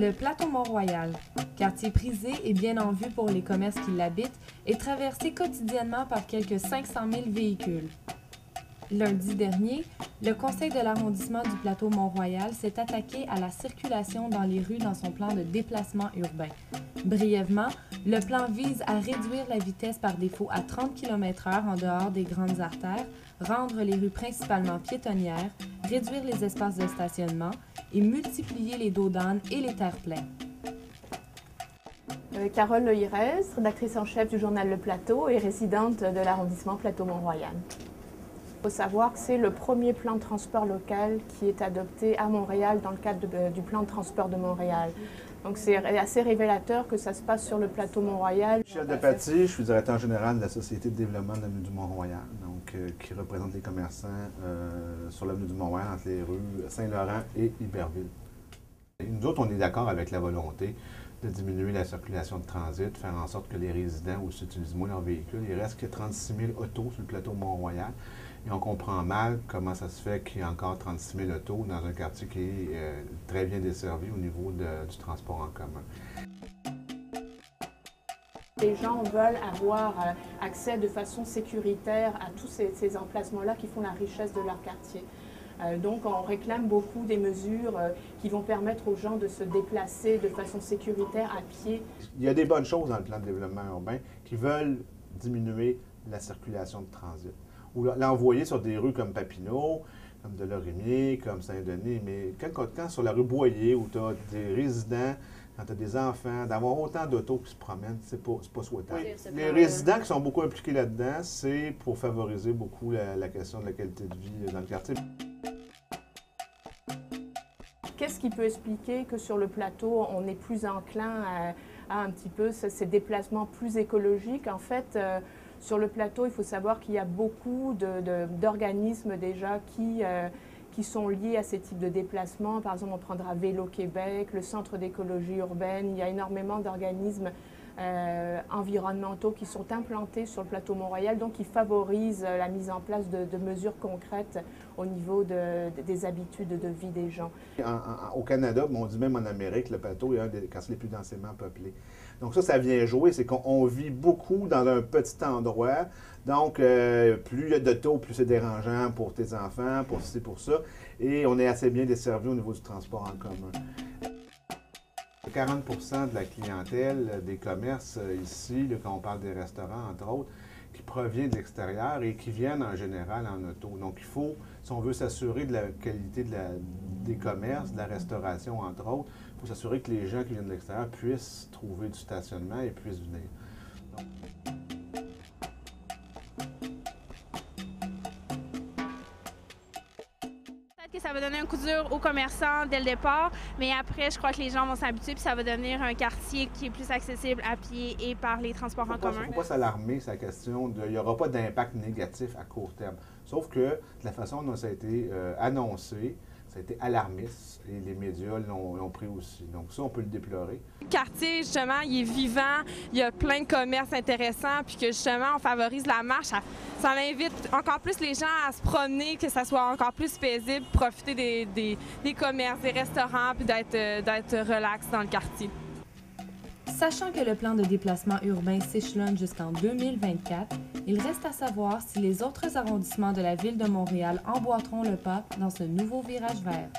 Le plateau Mont-Royal, quartier prisé et bien en vue pour les commerces qui l'habitent, est traversé quotidiennement par quelques 500 000 véhicules. Lundi dernier, le conseil de l'arrondissement du plateau Mont-Royal s'est attaqué à la circulation dans les rues dans son plan de déplacement urbain. Brièvement, le plan vise à réduire la vitesse par défaut à 30 km/h en dehors des grandes artères, rendre les rues principalement piétonnières, réduire les espaces de stationnement et multiplier les dos d'âne et les terre-pleins. Carole Lehirez, rédactrice en chef du journal Le Plateau et résidente de l'arrondissement Plateau-Mont-Royal. Il faut savoir que c'est le premier plan de transport local qui est adopté à Montréal dans le cadre du plan de transport de Montréal. Donc c'est assez révélateur que ça se passe sur le plateau Mont-Royal. Michel Depaty, je suis directeur général de la Société de développement de l'avenue du Mont-Royal, donc qui représente les commerçants sur l'avenue du Mont-Royal entre les rues Saint-Laurent et Iberville. Et nous autres, on est d'accord avec la volonté de diminuer la circulation de transit, de faire en sorte que les résidents aussi utilisent moins leur véhicule. Il reste que 36 000 autos sur le plateau Mont-Royal. Et on comprend mal comment ça se fait qu'il y a encore 36 000 autos dans un quartier qui est très bien desservi au niveau du transport en commun. Les gens veulent avoir accès de façon sécuritaire à tous ces emplacements-là qui font la richesse de leur quartier. Donc on réclame beaucoup des mesures qui vont permettre aux gens de se déplacer de façon sécuritaire à pied. Il y a des bonnes choses dans le plan de développement urbain qui veulent diminuer la circulation de transit. Ou l'envoyer sur des rues comme Papineau, comme de Lorimier, comme Saint-Denis. Mais quand sur la rue Boyer, où tu as des résidents, quand tu as des enfants, d'avoir autant d'autos qui se promènent, c'est pas souhaitable. Oui, les résidents qui sont beaucoup impliqués là-dedans, c'est pour favoriser beaucoup la question de la qualité de vie dans le quartier. Qu'est-ce qui peut expliquer que sur le plateau, on est plus enclin à un petit peu ces déplacements plus écologiques? En fait, sur le plateau, il faut savoir qu'il y a beaucoup d'organismes déjà qui sont liés à ces types de déplacements. Par exemple, on prendra Vélo Québec, le Centre d'écologie urbaine. Il y a énormément d'organismes environnementaux qui sont implantés sur le plateau Mont-Royal, donc qui favorisent la mise en place de mesures concrètes au niveau des habitudes de vie des gens. Au Canada, on dit même en Amérique, le plateau est un des quartiers les plus densément peuplés. Donc ça vient jouer, c'est qu'on vit beaucoup dans un petit endroit. Donc, plus il y a d'autos, plus c'est dérangeant pour tes enfants, pour ci, pour ça. Et on est assez bien desservi au niveau du transport en commun. 40 de la clientèle des commerces ici, là, quand on parle des restaurants, entre autres, qui provient de l'extérieur et qui viennent en général en auto. Donc, il faut, si on veut s'assurer de la qualité des commerces, de la restauration, entre autres, il faut s'assurer que les gens qui viennent de l'extérieur puissent trouver du stationnement et puissent venir. Donc, que ça va donner un coup dur aux commerçants dès le départ, mais après, je crois que les gens vont s'habituer puis ça va devenir un quartier qui est plus accessible à pied et par les transports en commun. Il ne faut pas s'alarmer, c'est la question il n'y aura pas d'impact négatif à court terme. Sauf que de la façon dont ça a été annoncé, ça a été alarmiste et les médias l'ont pris aussi. Donc ça, on peut le déplorer. Le quartier, justement, il est vivant, il y a plein de commerces intéressants, puis que justement, on favorise la marche. Ça invite encore plus les gens à se promener, que ça soit encore plus paisible, profiter des commerces, des restaurants, puis d'être relax dans le quartier. Sachant que le plan de déplacement urbain s'échelonne jusqu'en 2024, il reste à savoir si les autres arrondissements de la ville de Montréal emboîteront le pas dans ce nouveau virage vert.